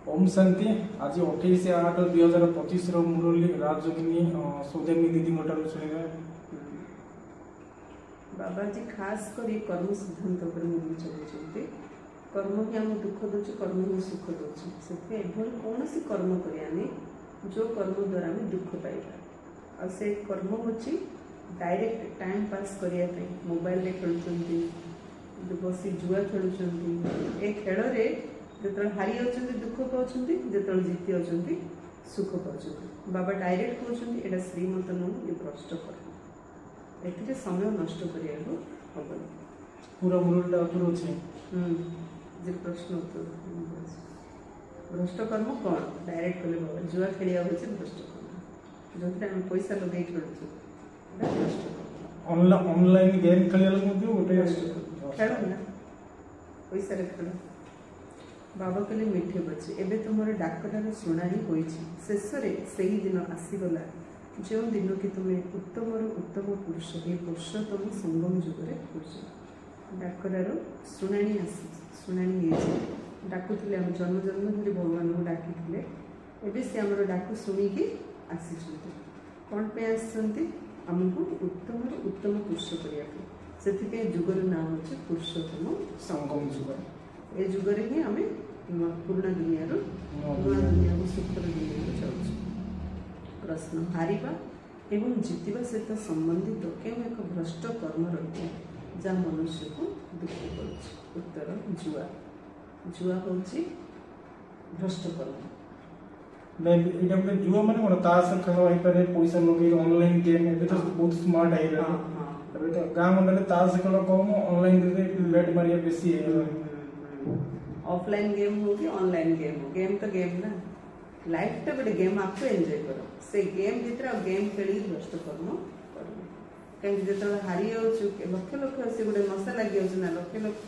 ओम शांति। आज 28/8/2025 मुरली राजयोगिनी सौजन्य दीदी मोटर शुणा। बाबा जी खास कर कर्म सिद्धांत पर मुरली चलते कर्म ही आम दुख दूचे कर्म ही सुख दूचे से कौन सी कर्म करियानी जो कर्म द्वारा आम दुख पाइबा और से कर्म हूँ डायरेक्ट टाइम पास करने मोबाइल खेलुंट बसी जुआ खेलुंट ए खेल जो हारी जाती दुख पाँच जो जीति जाती सुख पाँच बाबा डायरेक्ट कहते यहाँ श्रीमत नुह ये भ्रष्ट कर्म ए समय नष्ट करने हम पूरा मुरलटा अच्छे जे प्रश्न उत्तर भ्रष्ट कर्म कौन डायरेक्ट कले बाबा जुआ खेलिया हूँ भ्रष्ट कर्म जो पैसा लगे खेलुँ भ्रष्ट कर्म ऑनलाइन गेम खेल गोटे खेल ना पैसा खेल बाबा कहले मिठे बचे एबे तुमर डाकटार शुणाणी होईछि शेष रे सही दिन आसीगला जो दिन कि तुम्हें उत्तम उत्तम पुरुष ये पुरुषोत्तम संगम जुगरे पुरुष डाकटार शुणाणी आसी शुणाणी डाकुले आम जन्म जन्म धरी भगवान को डाकी एबे से आमर डाकु शुणिकी आसी कौन पे आसछन्ति आमको उत्तम उत्तम पुरुष करने से जुगर नाम हूँ पुरुषोत्तम संगम जुग ए जुगरे ही आम पुराणा दुनिया दुनिया सुखर दुनिया चलु प्रश्न हारिबा एवं जीतिबा सहित संबंधित केवल एक भ्रष्ट कर्म रही जहाँ मनुष्य को दुख कर उत्तर जुआ जुआ हूँ भ्रष्ट कर्म नहीं ये जुआ माने कोन तास खेल होई पारे पैसा लगे ऑनलाइन गेम एबे तो बहुत स्मार्ट है एबे तो गां मंडले तास खेल कम ऑनलाइन रे बेट मारिया बेसी है ऑफलाइन गेम हो कि ऑनलाइन गेम हो गेम तो गेम ना लाइफ तो गोटे गेम आपको एंजॉय करो से गेम भीतर गेम खेली भ्रष्ट कर्म करना कहीं जो हारी जाऊँ लक्ष लक्ष से गोटे नशा लगी जाऊँ ना लक्ष लक्ष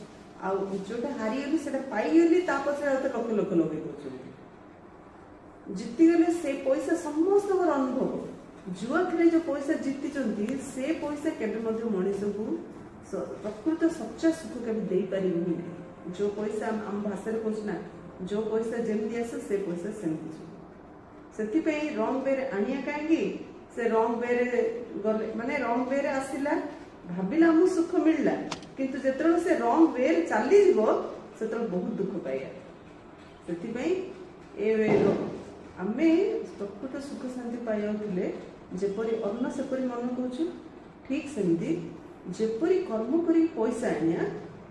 आउ जोटा हारीगली से पाईगली पछे लक्ष लक्ष लगे दौरान जीतीगले से पैसा समस्त अनुभव जुआ खेल जो पैसा जीति से पैसा केवे मनीष को प्रकृत सच्चा सुख के जो पैसा आम भाषा कहना जो पैसा जमी आसे से पैसा सेमती से रंग वे आनिया कहीं से रंग वे गले माने रंग वे आसला भाविला आमको सुख मिलला किंतु जो से रंग वे चली से बहुत दुख पाइबा से आमे प्रकृत सुख शांति पाइले जेपरी अन्न सेपरी मन कहूँ ठीक सेमती जेपरी कर्म कर पैसा आनिया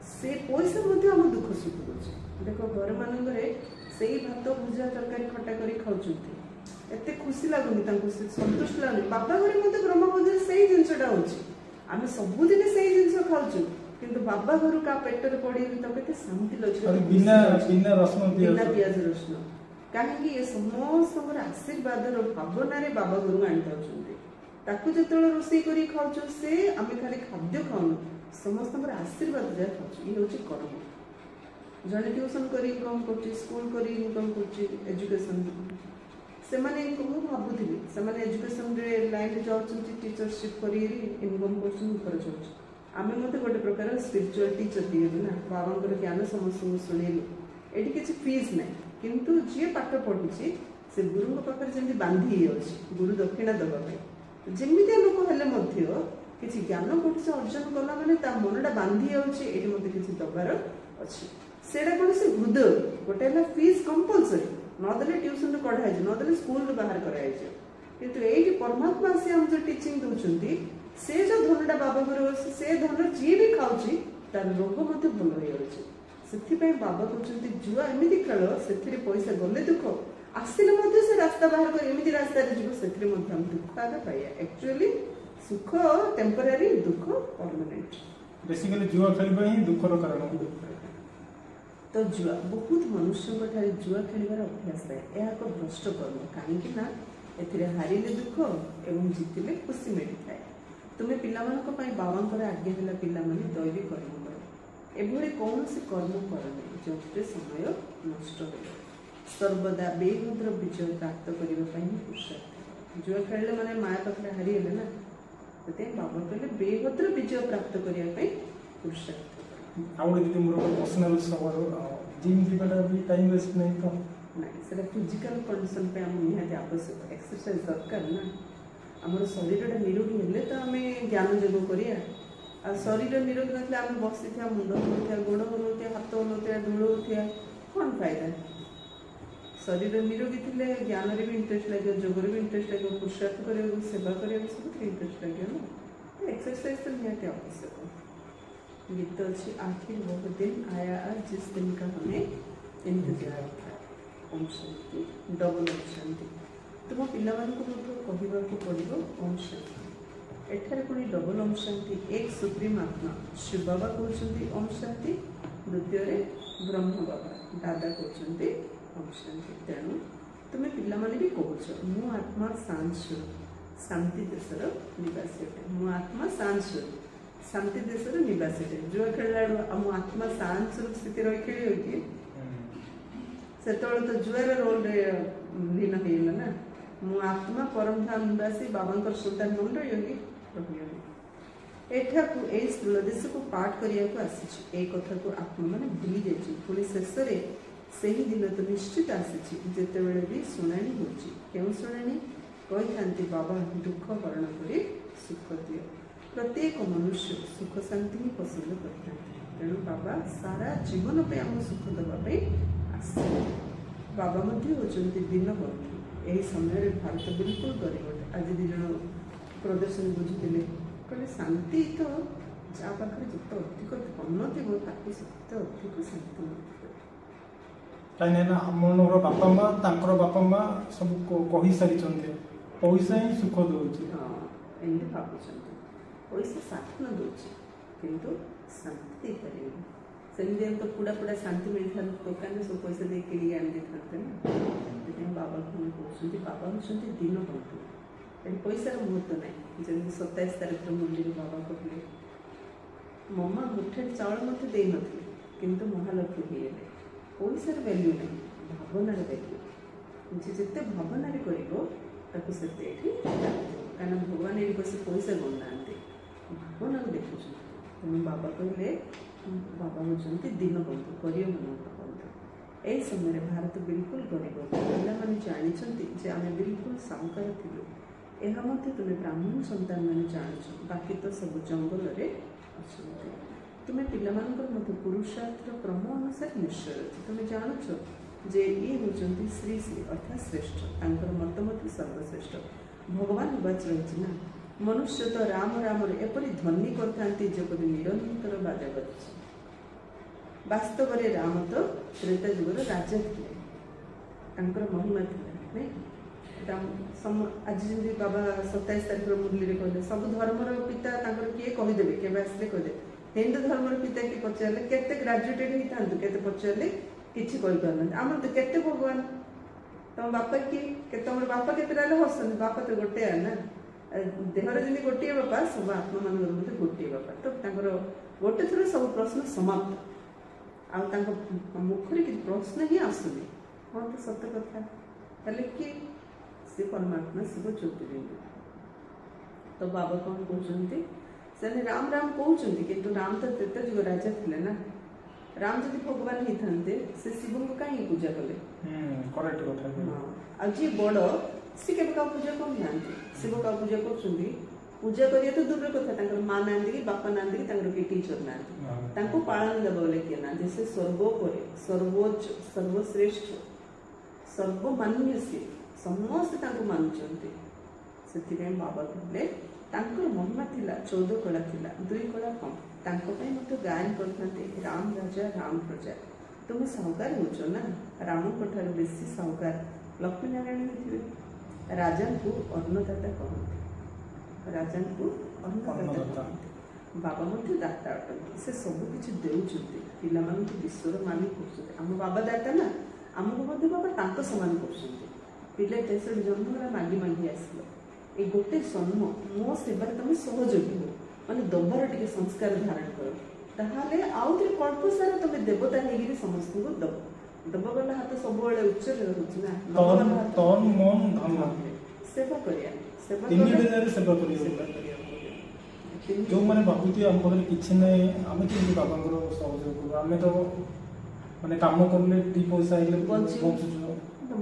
से पैसा आम दुख सुख दूचे देख घर मान से भात भुजा तरकारी खटा कर खाऊँ एत खुशी लगुनि सतुष्ट लगुनि बाबा घर ब्रह्मभोज से ही जिनसा आम सबुदिन से जिन खाऊँ किंतु बाबा घर का पेटर पड़ी तो के शांति लगे बिना पियाज रसुण कहीं ये समस्त आशीर्वाद भावना बाबा गुरु आनी जो रोषे कर खाऊ से आम खाली खाद्य खाऊन समस्त आशीर्वाद जहाँ खाऊ ये हूँ कर्म जड़े ट्यूशन कर इनकम कर स्कूल कर इनकम कर एजुकेशन से भावुली से एजुकेशन लाइन जाऊँ टीचरशिप कर इनकम कर आम गोटे प्रकार स्पिरिचुअल टीचर दिए ना बाबा ज्ञान समस्त शुणेलु ये किसी फीस ना किंतु जी पाठ पढ़ुची से गुरु पाखे जमी बांधी गुरु दक्षिणा देवाई जमी लोक हेल्ले किसी ज्ञान कोटी से अर्जन कला मैंने मनटा बांधी जाए मत किसी दबार अच्छी से कौन से हृदय गोटे फीस कंपलसरी नदेले ट्यूशन कढ़ाई नदेले स्कूल बाहर कराई किंतु ये परमात्मा से हम जो टीचिंग दौरान से जो धनटा बाबा घर से धन जी भी खाऊँ तार रोग मत भल हो से बाबा कहते जुआ एमती खेल से पैसा गले दुख आसिले से रास्ता बाहर कर एमती रास्ता से दुख आगे पाइबा एक्चुअली सुख टेम्पररी दुख परमानेंट बेसिकली जुआ खेलबा ही दुखर कारण तो जुआ बहुत मनुष्य जुआ खेलिबार अभ्यास है यह एक भ्रष्ट कर्म कहीं हारिले दुख एवं जीतिले खुशी मिली थाए तुम्हें पिला बाबा आज्ञा है पिला दैवी कर्म कर एभली कौन से कर्म करने जो समय नष्ट हो सर्वदा बेभद्र विजय प्राप्त करने पुरुषार्थ जुआ खेल मैंने माया पाखे हारीगले ना से बाबा कहले बेभद्र विजय प्राप्त करने पुरुषार्थ दीदी मोर पर्सनल सवाल जिम जीवाटा भी टाइम वेस्ट नहीं तो नहीं सेटा फिजिकल कंडीशन पे हम निहाती आवश्यक एक्सरसाइज दरकार ना आम शरीर निरोगी हेले तो आम ज्ञान जोग करिया आ शरीर निरोगी नथिले आम बसी था मुंड हलुथिया गोड़ हलुथिया हाथ हलुथिया धूल हलुथिया कौन फायदा शरीर निरोगी थिले ज्ञान रे भी इंटरेस्ट लगे जोग रे भी इंटरेस्ट लगे पुरुषार्थ करिया सेवा करिया सब इंटरेस्ट लगे ना तो एक्सरसाइज तो निहाती आवश्यक गीत अच्छी आखिर वो दिन आया जिस दिन का हमें इंतजार था ओम शांति डबल ओम शांति तुम पिला कहवाक पड़ो ओम शांति एठार पुणी डबल ओम शांति एक सुप्रीम आत्मा शिव बाबा कहते ओम शांति द्वितीय ब्रह्म बाबा दादा कहते ओम शांति तेणु तुम्हें पिला भी कह मु आत्मा शांति देशर निवासी अटे मु आत्मा शांति देशर निवासी अटे जुआ खेला मो आत्मा शांत स्थिति रही खेल कि से तो जुआर रोल लीन होगा ना मु आत्मा परम धाम निवासी बाबा सुल्तान मन रही एठाकू ए स्थूल देश को पाठ करने को आसी कथा को आत्मा मैंने भूली जाइए पुणी शेष से ही दिन तो निश्चित आसी जिते बड़े भी शुणाणी होची क्यों शुणाणी कही था बाबा दुख हरण कर सुख दियो प्रत्येक मनुष्य सुख शांति ही पसंद करते तेणु बाबा सारा जीवन पे आम सुख देवाई आस बाबा होती दिन बंधु यही समय भारत बिल्कुल गरीब आज दी जन प्रदर्शन बुझुले कहले शांति तो जा पाखे जिते अधिक धन थी ताकि सेते अधिक शांति कहीं आमर बापा माँ बापा माँ सब कही सारी पैसा ही सुख दूसरी हाँ एमती भावुं पैसा साथ न दूँ किंतु शांति पारे सेमती तो पूरा पूरा शांति मिलता दुकान सब पैसा दे किणी आनी देते ना बाबा कहते बाबा हूँ दिन बंधु पैसार मुहूर्त ना जमी 27 तारीख मुरली बाबा कहले ममा मुठे चाउल मत दे नी किंतु महालक्ष्मी हो पैसार वैल्यू ना भावनार वैल्यू जिते भावनार करते कहीं भगवान ये बस पैसा गणना भावना को देखुं तेणु बाबा कहले बाबा हूँ दिन बंधु करिय मन बंधु यही समय भारत बिल्कुल गरीब पे जानते आम बिल्कुल साहूकार थी यह तुम्हें ब्राह्मण संतान मैंने जान बाकी तो सब जंगल अच्छा तुम्हें पिला पुरुषार्थ क्रम अनुसार निश्चय अच्छे तुम्हें जानच जे ये होती श्री श्री अर्थात श्रेष्ठ मत सर्वश्रेष्ठ भगवान बाच रही ना मनुष्य तो राम राम एपरी ध्वनि करते जपरी निरंतर बाजा बजे वास्तव में राम तो त्रेता जुगर राजा थे महिमा थी आज जमी बाबा 27 तारीख मुरली कहले सब धर्मर पिता किए कहीदेवे के आसले कहीदे हिंदू धर्मर पिता किए पचारे केते ग्राजुएटेड होता केते पचारे किसी आम तो केते भगवान तुम बापा किए तुम बापा के हसन बापा तो गोटे ना देहर जमी गोटे बापा सब आत्मा मान मध्य गोटे बापा तो गोटे थर सब प्रश्न समाप्त मुखर कि प्रश्न ही आसुनी हाँ तो सत कथा हेल्ले कि सी परमात्मा शिव ज्योतिर्लिंग तो बाबा कौन कहते से राम राम कहते किंतु राम तो त्रेता जुग राजा थे ना राम जब भगवान होते से शिव को कहीं पूजा कले जी बड़ सी के पूजा करना शिव का पूजा कर पूजा करिए तो दूर कथा माँ ना कि बापा ना कि टीचर ना पालन देव बोले किए ना जैसे सर्वोपरि सर्वोच्च सर्वश्रेष्ठ सर्वमान्य सी समस्त मानुंट से बाबा कहले महिमा थिला 14 कला थिला 2 कला कम गायन करते राम राजा राम प्रजा तुम साहूकार हो ना राम ठार बेसी साहूकार लक्ष्मी नारायण थे राजा को अन्नदाता कहते राजा को अन्नदाता बाबा दाता अटंती से सबकि देउछंती पिला मानक विश्वर मालिक करछंती आम बाबा दाता ना आमको बाबा तांको समान करछंती पिला देश जन्म मागी मागी आसलो ये गोटे जन्म मो सेवार तुम सहयोगी हो माने दबार टे संस्कार धारण कर ताहले आउ थे कल्प सारा तुम देवता नहीं समस्त को दब दब वाला हाथ सब उच्च रही ना तन मन धन सेवा करिया सेवा जो मैंने भावुती आम पाखे किसी ना आम कि बाबा सहयोग करूँ आम तो ମାନେ କାମ କଲେ ଦି ପଇସା ହେଲେ ବଞ୍ଚିବ। ବଞ୍ଚୁଛୁ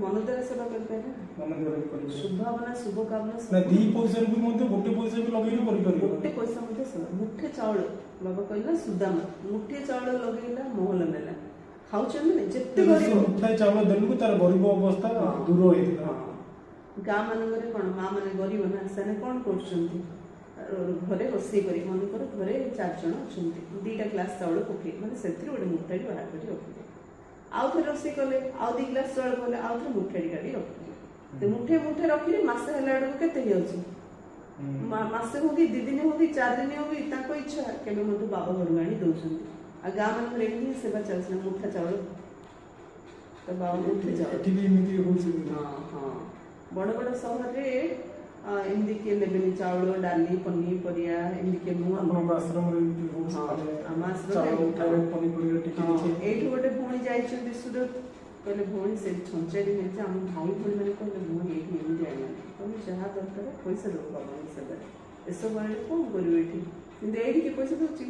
ମନ ଦ୍ୱାରା ସେବା କରିପାରିବେ ନା। ମନ ଦ୍ୱାରା ବି କରିପାରିବେ। शुभ भावना शुभ कामना ନା ଦି ପଇସାରେ ବି ମଧ୍ୟ ଗୋଟେ ପଇସା ବି ଲଗେଇକି କରିପାରିବ। गोटे पैसा मध्य सेवा मुठे चाउल बाबा कहला सुदामा मुठे चाउल लगेला महल नेला खाउछन ने जत्ते ସେ गरीब ମୁଠାଏ ଚାଉଳ ଦେଲୁ ତାର ଗରିବ ଅବସ୍ଥା ଦୂର ହେଇଥିଲା। ଗାଁ ମାନଙ୍କରେ କଣ ମା ମାନେ ଗରିବ ନା ସେମାନେ କଣ କରୁଛନ୍ତି ଘରେ ରୋଷେଇ କରି ମନେକର ଘରେ 4 ଜଣ ଅଛନ୍ତି 2ଟା ଗ୍ଲାସ ଚାଉଳ ପକେଇ ମାନେ ସେଥିରୁ ଗୋଟେ ମୁଠାଟି ବାହାର କରି ରଖିଲେ ଆଉ ଥରେ ରୋଷେଇ କଲେ ଆଉ 2 ଗ୍ଲାସ ଚାଉଳ କଲେ ଆଉ ଥରେ ମୁଠାଟି କାଢି ରଖିଲେ ते मुठे मुठे रखिले मासे हला आडको केते हियाउची मासे हो कि 2 दिन हो कि 4 दिन हो कि ताको इच्छा केबे मते बाबा घर गाणी दउछन आ गां मन रे एमनी सेवा चलछ मुठा चावल तो बाबा मुठे चावल एठी भी एमनी होउची। हां हां बड़ बड़ शहर रे एमदी के लेबेनी चावल डाली पनीर परिया एमदी के नु अपन आश्रम रे भी होउची हम आश्रम चावल उठावे पनीर परिया टिके टिके एठी गोटे भोणी जाइछन सुरत कहले भोणी से छंचाड़ी में जे हम भाई भोणी माने कहले भोणी एठी एमदी आइना कहले जहा दरकार पैसा दो बाबा से एसो बारे कोन करियो एठी किंतु एठी के पैसा दोची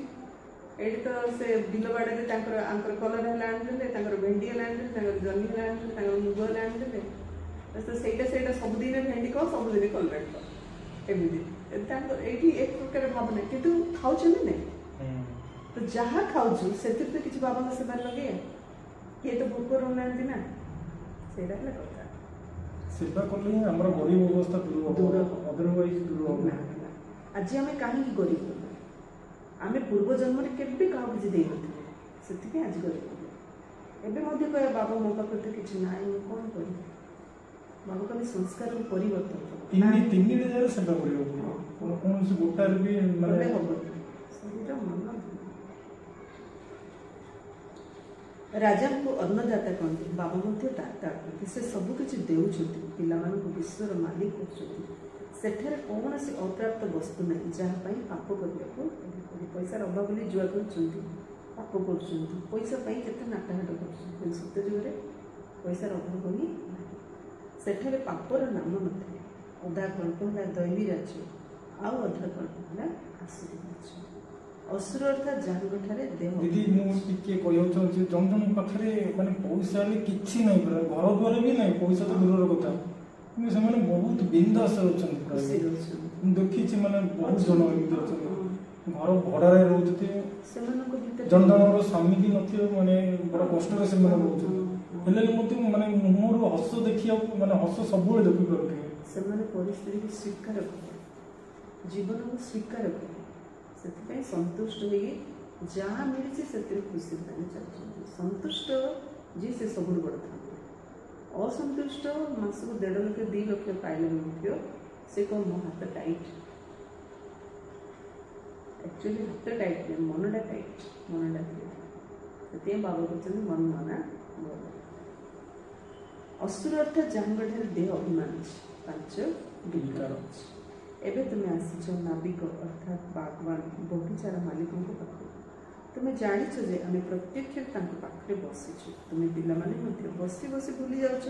एठी तो से बिल बाडे जे तांकर आंकर कलर हला आनले तांकर भेंडी हला आनले तांकर जन्नी हला आनले तांकर मुग हला आनले तो सेटा सब दिन भेंडी को सब दिन कलर को एमदी तांकर एठी एक प्रकार भावना किंतु खाउछन ने तो जहा खाउछु सेतिर तो किछ बाबा से बार लगे ये तो भूख रहनांती ना सेटा हला कथा सेवा कले हमर गरीब अवस्था दूर हो अदरवाइज दूर हो आज हमें कहीं गरीब आमे पूर्व जन्म रे केबे का बुझी देई नथिले सेति के आज गरीब एबे मध्य कहे बाबा मो पाखर तो किछ नाही मैं कोन करी बाबा कने संस्कार को परिवर्तन तीन रे जाय सेवा करियो कोन से गोटार भी माने हो शरीर मन राजा को अन्नदाता कहते बाबा मध्य दाता कहते से सब किछि देउछथि पिला मानक विश्वर मालिक होछथि सेठरे कौन से अप्राप्त वस्तु नहीं जहाँ पाई पाप करने पैसा अभाव बोली जुआ कर पाप कर पैसा पाई केते नाटाहाट कर सत्य जुगे पैसा अभाव बोली सेठरे पापर नाम नथे अधा कल्प है दैवी राज्य आउ अधा कल्प है आसुरी राज्य असुर अर्थात जहाँठारे देह दीदी मु टिके कहयो छ जन जन पाखरे माने पैसा ले किछि नै घर द्वार भी नै पैसा तो दूर कथा कि से माने बहुत बिंदास रहछन देखि छी माने बहुत जन एमि रहछन घर भड़ा रे रहउते सेमानको भितर जन जनर स्वामी की नथियो माने बड़ा कष्ट रे से माने रहउते हेले मते माने मोर हस देखिया माने हस सब बेले देखि परते सेमाने परिस्थिति को स्वीकार कर जीवन को स्वीकार कर से संतुष्ट हो जहाँ मिली से खुशी चलते संतुष्ट जी से सब बड़ था असंतुष्ट मास को 1.5 लाख 2 लाख पाइले मुख्य से कौन मो हाथ टाइट एक्चुअली हाथ टाइट नहीं मनटा टाइट मनटा से बाबा कहते मन मना असुर अर्थात जहाँ देह अभिमान 5 विकार अच्छे एबे तुम्हें आसीच नाविक अर्थात बागवान बगीचार मालिकों पाखु तुम्हें जानिछ जे आमे प्रत्यक्ष पाखे बसीचु तुम्हें पिला माने बसी बसी भूली जाउछ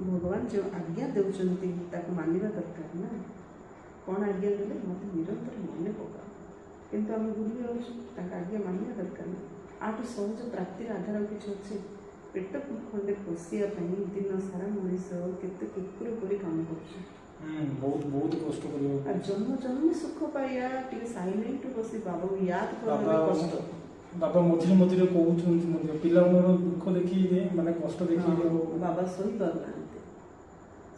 भगवान जो आज्ञा देउचंती ताको मानिबा दरकार ना कौन आज्ञा देले मते निरंतर मने पका किंतु आमे भूली जाउछ ताका आज्ञा मानिबा दरकार ना आटु सहज प्राप्तिर आधार किछ अछि पेट खंडे पोसिया पई दिन सारा मनीष केते कुकुर परि काम करछ बहुत बहुत कष्ट करियो आ जन्म जन्म सुख पाया टी साइलेंट बसी बाबा को याद करबे कष्ट बाबा मझिरे मझिरे कहउछन मध्य पिला मनर दुख देखि दे माने कष्ट देखि दे बाबा सही करनांते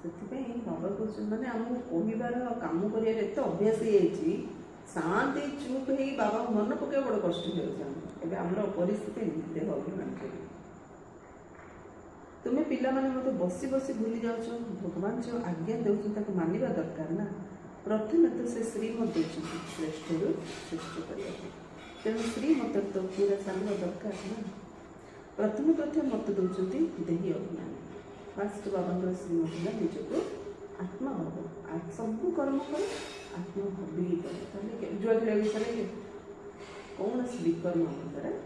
सेति पई बाबा को माने हम कोहिबार काम करिया एते अभ्यास हे छी शांति चुप हे बाबा मन पके बड़ कष्ट हे जान एबे हमर परिस्थिति देह अभिमान के तुम्हें पिला माने मते बसी बसी भूली जाउछ भगवान जो आज्ञा देउछ ताको मानिबा दरकार ना प्रथम तो से श्रीमत देउछ श्रेष्ठ रु श्रेष्ठ करिया तेणु श्रीमत तो पूरा सामना दरकार ना प्रथम मत दउछंती देही अभिमान फर्स्ट बाबा श्रीमत ना निजको आत्मा भाव सब कर्म कर आत्मा भावी करे जो विषय कौन विकर्म अंतरे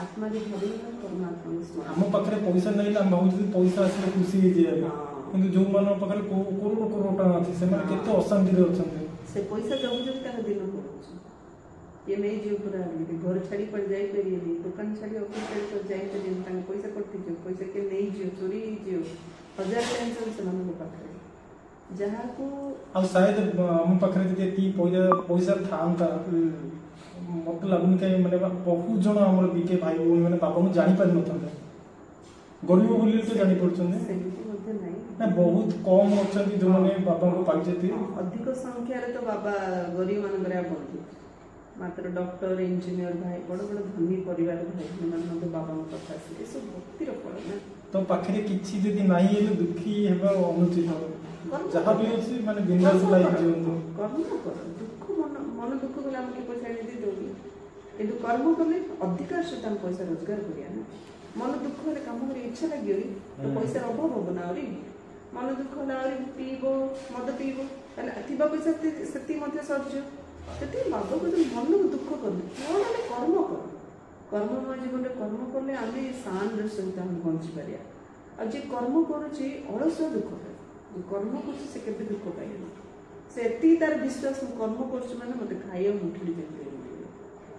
आत्मा जो भावी परमात्मा हम पाखरे पैसा नहीं हम बहुत पैसा आसले खुशी हे जे किंतु जो मान पाखरे करोड़ करोड़ टका अछि से माने केते अशांति रे अछन से पैसा जब जब तार दिन पड़छ ये नहीं जो पूरा घर छाड़ी पर जाई परियनी दुकान छाड़ी ऑफिस छाड़ी पर जाई परियनी तांगे पैसा करती जो पैसा के नहीं जो चोरी जो हजार टेंशन से मन को पाखरे जहां को अब शायद हम पाखरे जे ती पैसा थांता मत लागुन के माने बहुत जण हमर बीके भाई बोन माने बाबा को जानि पार नथंदा गरीब बोली तो जानि पड़छन सेमिति मध्ये नहीं ना बहुत कम अछंती जो माने बाबा को पाइछती अधिक संख्या रे तो बाबा गरीब मान रे बंधु मात्र डॉक्टर इंजीनियर भाई बड़ बड़ धनी परिवार भाई मन मते बाबा को कथा से सब भक्ति रो पड़ ना तो पाखरे किछि जदी नाही हेले दुखी हेबा अनुचित हो जहां भी अछि माने बिंदास लाइफ जीवन कर्म कर दुख मन दुख गला हम के पैसा दे दोगी किंतु कर्म करले अधिकार से तम पैसा रोजगार करिया ना मन दुख हेले काम करे इच्छा लागियो तो पैसा अभाव हो ना रे मन दुख होला रे पीबो मद पीबो ताले अथिबा पैसा सेति मध्ये सर्ज सेति बाबा को मन दुख करले कोन कर्म कर कर्ममय जीवन कर्म कले आम शान सहित हम बंची पारिया आ जे कर्म करुचे अलस दुख पाए कर्म कर से केबे दुख पाए से एति तार विश्वास कर्म कर माने मते खाइया मुठली देबे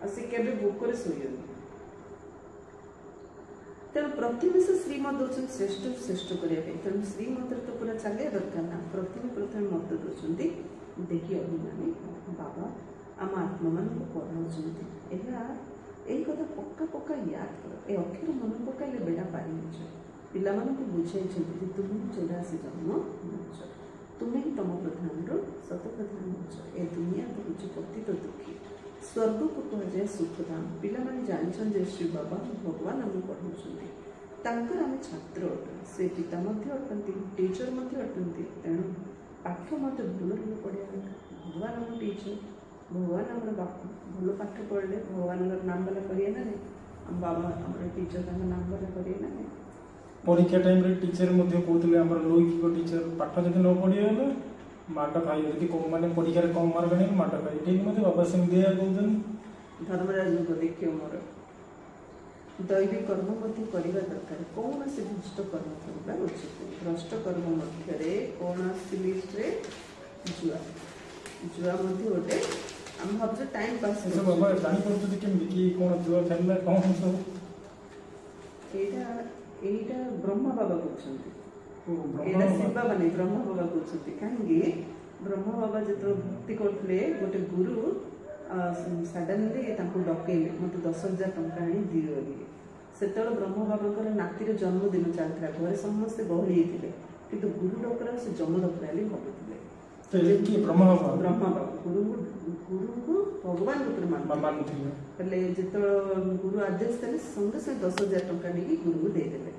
आ से केबे भूख रे सोइयो तेणु प्रतिमास श्रीमत दौरान श्रेष्ठ श्रेष्ठ करने तेणु श्रीमत तो पूरा चलिया दरकार ना प्रथम मत दौरान देखिए अभिमानी बाबा आम आत्मा मान पढ़ाऊँ यही कथा पक्का पक्का याद कर ए अक्षर मन पकाइले बेड़ा पारी पिला बुझाई तुम 84 जन्म नच तुम्हें ही तम प्रधान शत प्रधान नच ए दुनिया तो पतित दुखी स्वर्ग को कहुए सुखधाम पिला जानी श्री बाबा भगवान आम पढ़ाऊँ आम छात्र अटन से पिता अटंती टीचर अटंती तेणु पाठ मत भूल पढ़ा भगवान आम टीचर भगवान आम बापा भल पाठ पढ़ले भगवान नाम वाला करिए ना हम बाबा आम टीचर नाम वाला करिए ना परीक्षा टाइम रे टीचर मध्ये कहतले हमर लौकिक टीचर पाठ जदि न पढ़िए होला माट खाई जदि को माने परीक्षा रे कम मार्क नहीं माट खाई ठीक मध्ये बाबा सिंह दिया कहउछन धर्मराज को देखियो मोर दैविक कर्म मध्ये करबा दरकार कौन से भ्रष्ट कर्म करबा उचित भ्रष्ट कर्म मध्य रे कौन से लिस्ट रे जुआ जुआ मध्ये ओटे हम भाबज टाइम पास से बाबा जानि पड़त कि केमि कोन जुआ खेलला कोन सब एटा ब्रह्मा बाबा कहउछन्ती एटा शिव बाबा नहीं ब्रह्मा बाबा कहउछन्ती काहेकि ब्रह्मा बाबा जतो भक्ति करथले गोटे गुरु सडनली तांको डकेले मते 10,000 टंका आनी दियो बोली सेतळ ब्रह्म बाबाकर नातीर जन्मदिन चलता घरे समस्ते गहली हेतिले किंतु गुरु डकरा से जन्म डकराली भाबुथिले तो कि ब्रह्मा बाबा गुरु भगवान रूप मानुथिले पले जेतळ गुरु आदेश देले संगे से 10,000 टंका नेकी गुरु दे देले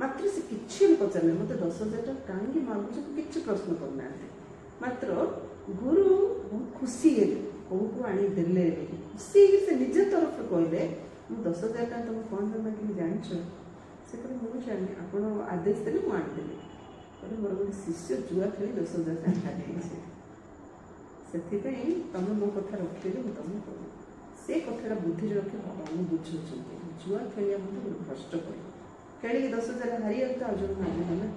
मात्र से किछि पचारले मते 10,000 टंका कांगी मागुछ किछि प्रश्न करना मात्र गुरु बहुत खुशी हेले को आनी देले खुशी से निज तरफ कहले मु 10,000 टका तुम कौन देना कि जानछ से कहले मु जानि आपण आदेश देले मु आनी देले कहले मोर गोटे शिष्य जुआ खेली 10,000 टका देइछे सेथिपई तमे मो कथा रखिले मु तमे कहू से कथाटा बुद्धि रखे बाबा मु बुझुछन्ती जुआ खेलिया मते भ्रष्ट कर खेली 10,000 हारिया तो अजून नाही ना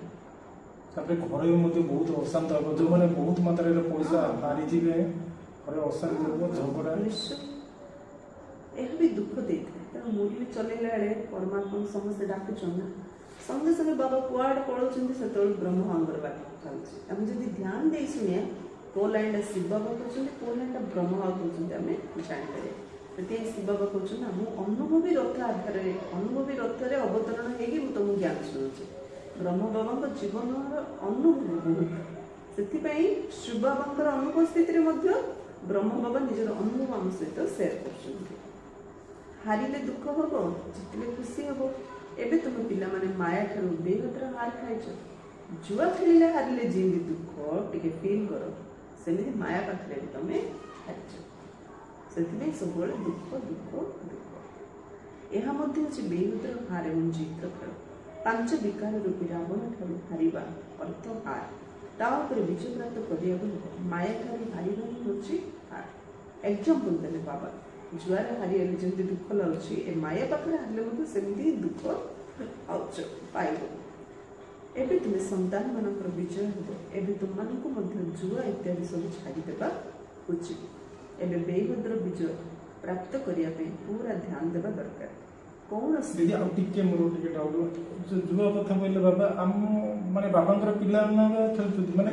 तापर घरे मध्ये बहुत अशांत हो जो माने बहुत मात्रा रे पैसा हारि जिवे घरे अशांत हो झगड़ा यह भी दुख देता है तेणु मुझे भी चलेला परमात्मा समस्ते डाकुन ना संगे संगे बाबा कुआड़ पड़ों से ब्रह्म अंगर बात चलছে आम जब ध्यान दे शुणे को लाइन शिव बाबा कहते को लाइन ब्रह्म बाबा कहते आम जापर से शिव बाबा कहते मु अनुभवी रथ आधार अनुभवी रथरे अवतरण होगी तुमको ज्ञान शुणुचे ब्रह्म बाबा जीवन अनुभव बहुत से शिव बाबा अनुपस्थित ब्रह्म बाबा निजर अनुभव आम सहित सेयार कर हारिले दुख हम जितले खुशी हम एबे तुम पिला माने माया ठारू बेहतर हार खाइछ जुआ खेलिले हारिले जिंदी दुख टिके फील कर सेमिति माया पाखरे तमे हारिछ सेतिले सब दुख दुख दुख एहा मध्ये अछि बेहतर हार एवं जीत खेल पांच विकार रूपी रावण ठारू हारिबा अर्थ हार तापर विजय प्राप्त करिया माया ठारू हारिबा होछि हार एग्जांपल देले बाबा जुआर हारिया जमी दुख लगे ए माया पाखे हारे सेमती दुख आउच पाइब एबे तुम संतान मानकर विजय हो एबे तुम जुआ इत्यादि सब छाड़ीदेवा उचित एबे बेभद्र विजय प्राप्त करने पूरा ध्यान देवा दरकार। कौन दीदी आ टिके मोर टिके डाउट जो जुआ कथा कहले बाबा आम माने बाबांकर पिला ना खेलुछथि माने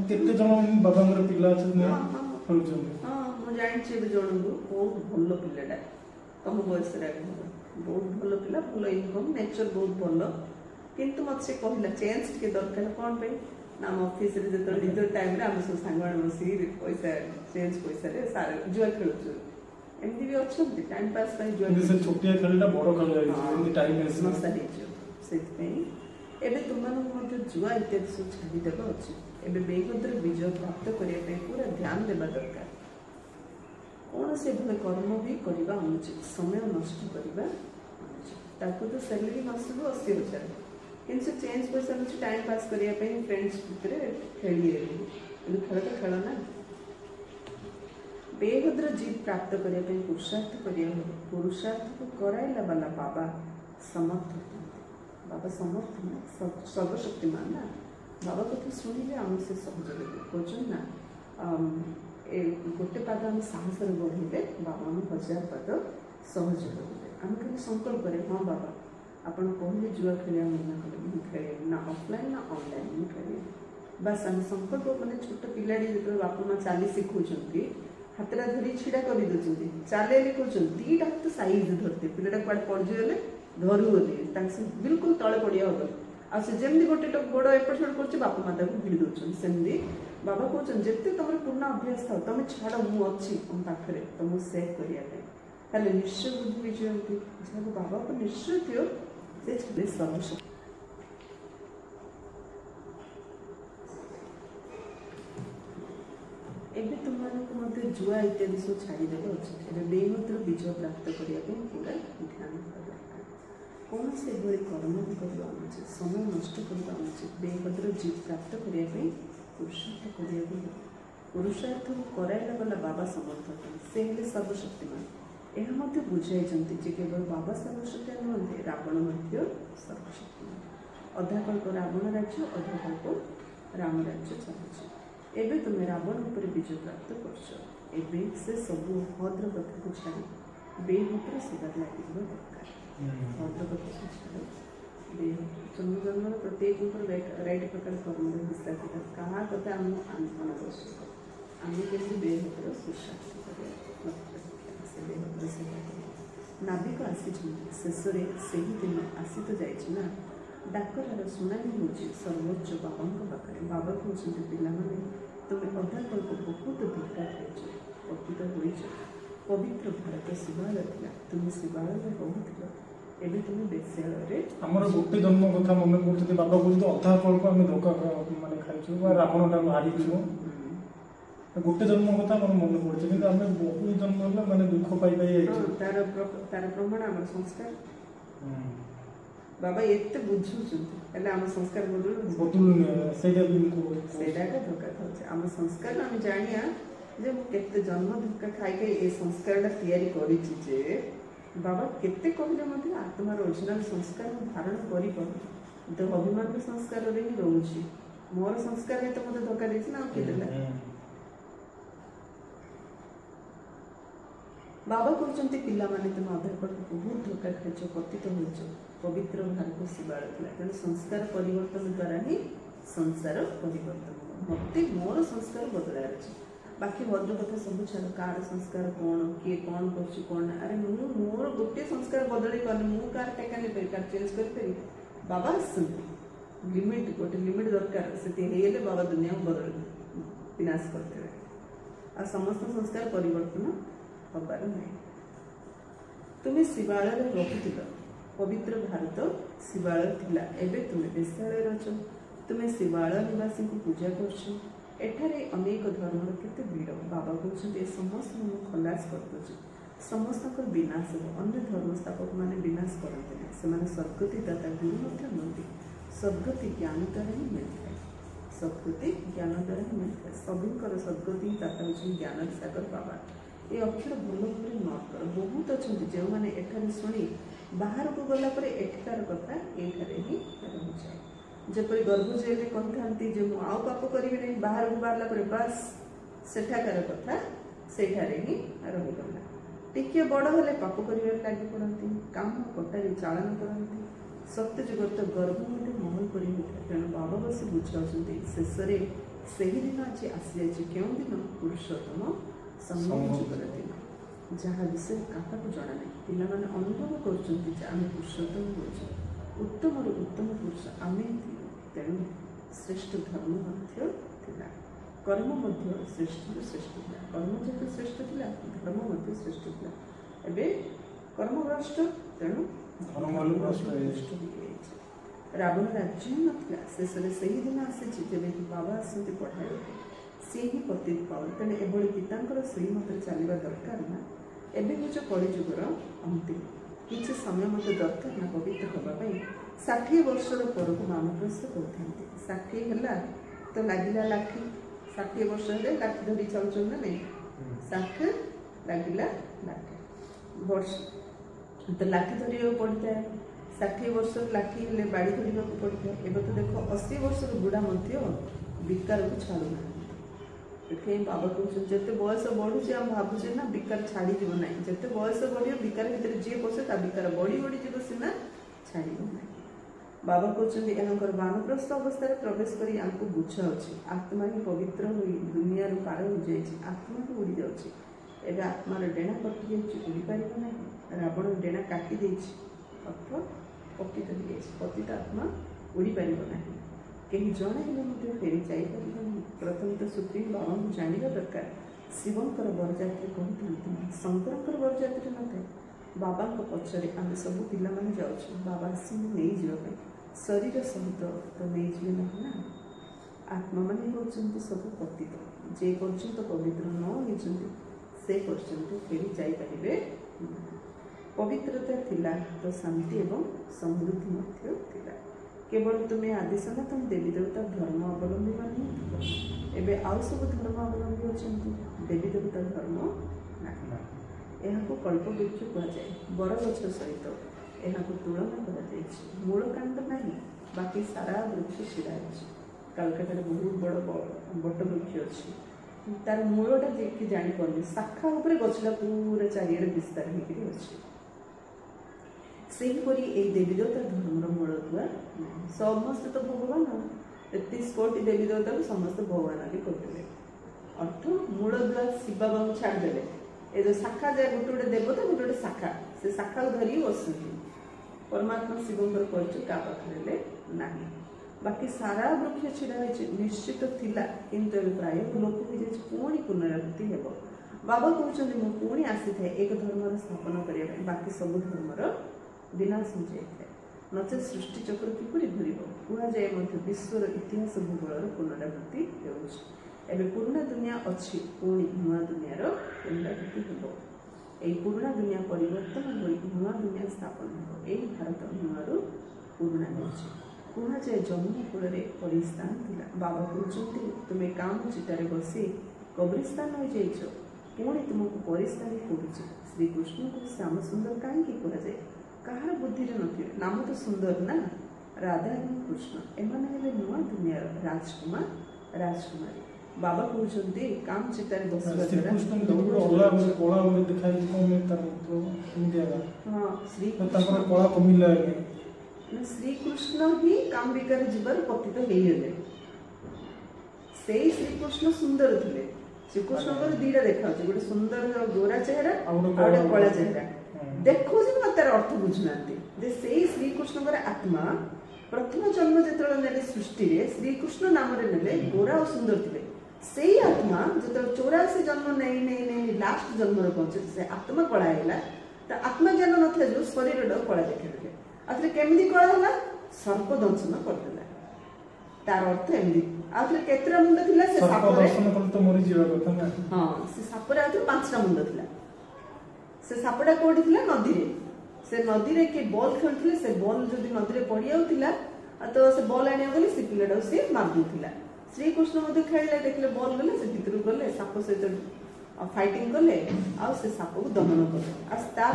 केते जण बाबांकर पिला छथि खेलुछथि। हां मु जानि जणंगु बहुत भल पिलाटा तुम बयस बहुत भल पिला भल इनकम नेचर बहुत भल किंतु मत से कहला चेंज के दरकार कोन पे ना ऑफिस रे जतो डिजर टाइम रे हम सब संगवान बसी पैसा चेंज पैसा रे सारे जुआ खेलुछु एमती भी अच्छे टाइम पास ପାଇଁ जुआ से छोटिया खेलटा बड़ खेल जाई एमती टाइम पास नसा देजो सेति एबे तुमन मते जुआ इत्यादि सब छाडी देबो अछि एबे बेगद्र विजय प्राप्त करिया पे पूरा ध्यान देबा दरकार। कौन से भले कर्म भी करबा अनुचित समय नष्ट करबा अनुचित ताको तो सैलरी मासको 80,000 किंतु चेंज पैसा नुची टाइम पास करिया पे फ्रेंड्स भितर खेली रे खेल तो खेल ना बेगद्र जीत प्राप्त करिया पे पुरुषार्थ को कराइला वाला बाबा समर्थ बाबा समर्थ ना सर्वशक्तिमान ना बाबा कथा शुणिले आम से सहयोग खोजन ना ए गोटे पाद आम साहस बढ़े बाबा आम 1000 पाद सहज करेंगे आम खाली संकल्प करें हाँ बाबा आपन कहले जुआ खेलिया मना कले खेले ना ऑफलाइन ना ऑनलाइन में खेले बस आम संकल्प मैंने छोट पिलाड़ी जो बापा माँ चली शिखुंट हाथटा धरी छिड़ा कर चले कहते दीटा हाथ साइज धरते पिलाटा कड़े पड़गले धरुले बिल्कुल तले पड़िया हम आमती गोटे गोड़ एपट सेपट कर बापा माता को भिड़ दौरान सेमती बाबा कहते जिते तुम पूर्ण अभ्यास था तुम छाड़ मुझे तुम पाखे तुमको सेव करने निश्चय बुद्धि विजय जहाँ बाबा को निश्चय थो से सर्वशक्ति एबे तुमको जुआ इत्यादि सब छाड़देवे अच्छे बेगद्र विजय प्राप्त करने पूरा ध्यान दरकार। कौन से भाई कर्म भी करवा अनुचित समय नष्ट करवा अनुचित बेगद्र जीत प्राप्त करने पुरुषार्थ करने पुरुषार्थ कराइला वाला बाबा समर्थ से हेले सर्वशक्तिमान यह बुझाई केवल बाबा सर्वशक्ति नुहते रावण सर्वशक्तिमान अधा कल्प रावण राज्य अधा कल्प राम राज्य चलुଛି एबे तुम रावण उपर विजय प्राप्त कर से सब भद्र कथा को छाड़ी बेहद्र सेवा लगे दरकार भद्र कथा को छाड़ जन्म प्रत्येक राइट प्रकार कर्म विश्वास क्या कथा आम अनावश्यक आम केमती बेहद्र सुशासन कर बेहद्र सेवा नाविक आसी शेष से ही दिन आसी तो जाना डाकरार शुणानी हूँ सर्वोच्च बाबा पाखे बाबा कहते पिलाने तुम अधा कल्प बहुत धोखा खाइच पतित हो पवित्र भारत शिवालय था तुम शिवालय कहूल एवं तुम बेश्यालय आमर गोटे जन्म कथा मन पड़ते बाबा कहते अधा कल्प आम धोखा माने खाइछु रावण टा हारिछु गोटे जन्म कथा मन मन पड़े कि आम बहुत जन्म माने दुख पाई तार प्रमाण आम संस्कार बाबा एत बुझुं आम संस्कार धोखा खाऊे आम संस्कार आम जानिया जे केते जन्म धोखा खाई ए संस्कार तैयारी करिछि बाबा केते कहले आत्मार ओरिजिनल संस्कार धारण कर अभिमान संस्कार रे ही रोची मोर संस्कार तो मत धोखा देछि ना के देला बाबा कहते पिला माने तुम अधा कल्प बहुत धोखा खाइच पतित हो पवित्र भारत शिवालय था तेणु संस्कार परिवर्तन द्वारा ही संसार परिवर्तन मत मोर संस्कार बदलार अच्छे बाकी भद्र कथा सब छाड़ कार संस्कार कौन किए कौन कर कौन अरे मुझे मोर गोटे संस्कार बदल पारे मुझे कार टेका नहीं पारि कार चेंज कर बाबा लिमिट गोटे लिमिट दरकार से बाबा दुनिया को बदल विनाश करते आ समस्त संस्कार परिवर्तन हबार नहीं तुम्हें शिवालय रखुल पवित्र भारत शिवालय थिला एबे तुम्हें बेश्यालय रच तुम्हें शिवालय निवासी को पूजा कर अनेक धर्म केते भीड़ बाबा कहते समस्त मैं खलास कर समस्त विनाश हो अन्य धर्म स्थापक मैंने विनाश करते हैं सद्गति दाता गुरु नुहति सद्गति ज्ञान द्वारा ही मिलता है सद्गति ज्ञान द्वारा ही मिलता है सबुकर सद्गति दाता हूँ ज्ञान सागर बाबा ये अक्षर भल भाव नोट कर बहुत अच्छा जो मैंने एठारे शुणी बाहर को गलापर एठार कथा एठारे ही रही जाए जपरी गर्भ जेल कहते जो मुझे आउ पाप करी नहीं बाहर को बाहर पर बस सेठाकार कथा सेठारे ही रहीगला टिके बड़ हेले पाप कर लगी पड़ती काम कटारी चालन करती सत्य जुगर तो गर्भ महल कर तेणु बाबा बस बुझाऊँ शेष में से ही दिन आज आसी जाए क्यों दिन पुरुषोत्तम संगम जुगर दिन जहाँ विषय क्या जना ना पिला अनुभव कर पुरुषोत्तम हो उत्तम उत्तम पुरुष आम तेणु श्रेष्ठ धर्म कर्म श्रेष्ठ श्रेष्ठ था कर्म जेहतु श्रेष्ठ था धर्म श्रेष्ठ था एवं कर्म भ्रष्ट तेणु रावण राज्य ही नाला शेष में से ही दिन आसी जब बाबा आसती पढ़ाई सी ही पतित पाओ तेणु एभली पिता श्री मत चलवा दरकार ना एवं हूँ कलिजुगर अंतिम किसी समय मत दरकार ना पवित्र हाँपाई 60 वर्षर परक मानप्रस्थ करते 60 है तो लगिला लाठी 60 वर्ष है लाठी धरी चलुन ना नहीं 60 लगिला लाठी वर्ष तो लाठी धरिया पड़ता है 60 वर्ष लाठी हेल्ले बाड़ी धरने को पड़ता है एवं तो देख 80 वर्ष बुढ़ा विकार को छाड़ू ना बाबा कहते जिते बयस बढ़ुचे आम भावुचे ना विकार छाड़ी ना जिते बयस बढ़ विकार भितर जी पशे विकार बढ़ी बढ़ी जीव सीना छाड़ ना बाबा कहते यहाँ वानप्रस्थ अवस्था प्रवेश कर आमको बुझाऊँ आत्मा ही पवित्र हो दुनिया पार हो जाए आत्मा भी उड़ी जाऊँगी एवं आत्मार डेणा कटि जाए उड़ी पार ना रावण डेणा काटी अर्थ पतित हो जाए पतित आत्मा उड़ी पार ना कहीं जड़े हेल्ले फेरी जापर प्रथम तो सुप्रीम बाबा को जानवा दरकार शिवंकर बरजात्री कहते शंकर बरजात्री न था बाबा पचरे आम सब पिला जाऊँ बाबा आसी नहीं जावाई शरीर सहित तो नहीं जी ना आत्मा मैंने होती सब पतित जे पर्यंत पवित्र न होती से पर्यंत फेरी जापारे पवित्रता थिला तो शांति एवं समृद्धि केवल तुम्हें आदि सनातन देवी देवता धर्म अवलंबी मान एवं आउ सब धर्म अवलंबी अच्छा देवी देवता धर्म यहाँ को कल्पवृक्ष कहुए बरगछ सहित यहाँ तुलना कर मूल कांड ना बाकी सारा वृक्ष छिड़ा कलकाता बहुत बड़ बट वृक्ष अच्छी तार मूलटा जे जापर शाखा उपर गछटा पूरा चारिड़े विस्तार होकर अच्छी सेहीपरि देवी देवता धर्मर मूल दुआ समस्त तो भगवान 33 कोटी देवी देवता को समस्त भगवान आदि करते अर्थ मूल दुआ शिव बाबा को छाड़देले ये जो शाखा जाए गोटे गोटे देवता गोटे गोटे शाखा से शाखा को धरी बसुँच परमात्मा शिवंकर परिचय क्या पाखे ना बाकी सारा वृक्ष छिड़ा निश्चित थिला किंतु प्राय लोप हो जाए पुणी पुनरावृत्ति हे बाबा कहते मुझे पुणी आसी था एक धर्मर स्थापना करने बाकी सब धर्मर विनाश हो जाए नचे सृष्टि चक्र किपरि घूर कहुए विश्वर इतिहास भूगोल पुनरावृत्ति एवं पुराणा दुनिया अच्छी पुणी नुआ दुनियार पुनरावृत्ति हो यही पुराणा दुनिया परिवर्तन हो नुआ दुनिया स्थापन हो यही भारत नुआरू पुराणा कहुए जमुना कूल परिस्तान थिला बाबा कहते तुम्हें काम चितार बसी कब्रिस्तान हो जाइछ पुणी तुमको परिस्तान पड़ुचे श्रीकृष्ण को श्याम सुंदर कहीं कहुए कहार बुद्धि नथिले नाम तो सुंदर ना राधा एवं कृष्ण एमाने नुआ दुनिया राजकुमार राजकुमारी बाबा कहते काम चितार श्रीकृष्ण ही काम विकार जीवर पतित होगले से श्रीकृष्ण सुंदर थे श्रीकृष्ण दीटा देखा गोटे सुंदर गोरा चेहरा और कला चेहरा देखो तार अर्थ बुझुना से श्रीकृष्ण आत्मा प्रथम जन्म जो सृष्टि श्रीकृष्ण नाम ने गोरा और सुंदर थे से आत्मा जो 84 जन्म नहीं नहीं नहीं लास्ट जन्म पहुंचे से आत्मा कला है तो आत्मा ज्ञान ना जो शरीर कला देखा आखिर केमी कला है सर्प दंशन करदेला तार अर्थ एमती आखिर केतरा मुंड थिला से सापरे हाँ से सापरे आखिर 5टा मुंड थिला से सापटा कोठी थिला नदी रे से नदी रे के बॉल खेलथिले से बॉल जदी नदी रे पड़ी आउतिला तो से बॉल आनिया गले से पिलाडा से मार दिथिला श्रीकृष्ण मध्य खेलले देखले बॉल गले से भितर गले साप सहित फाइटिंग कले आ से साप को दमन कले आ तार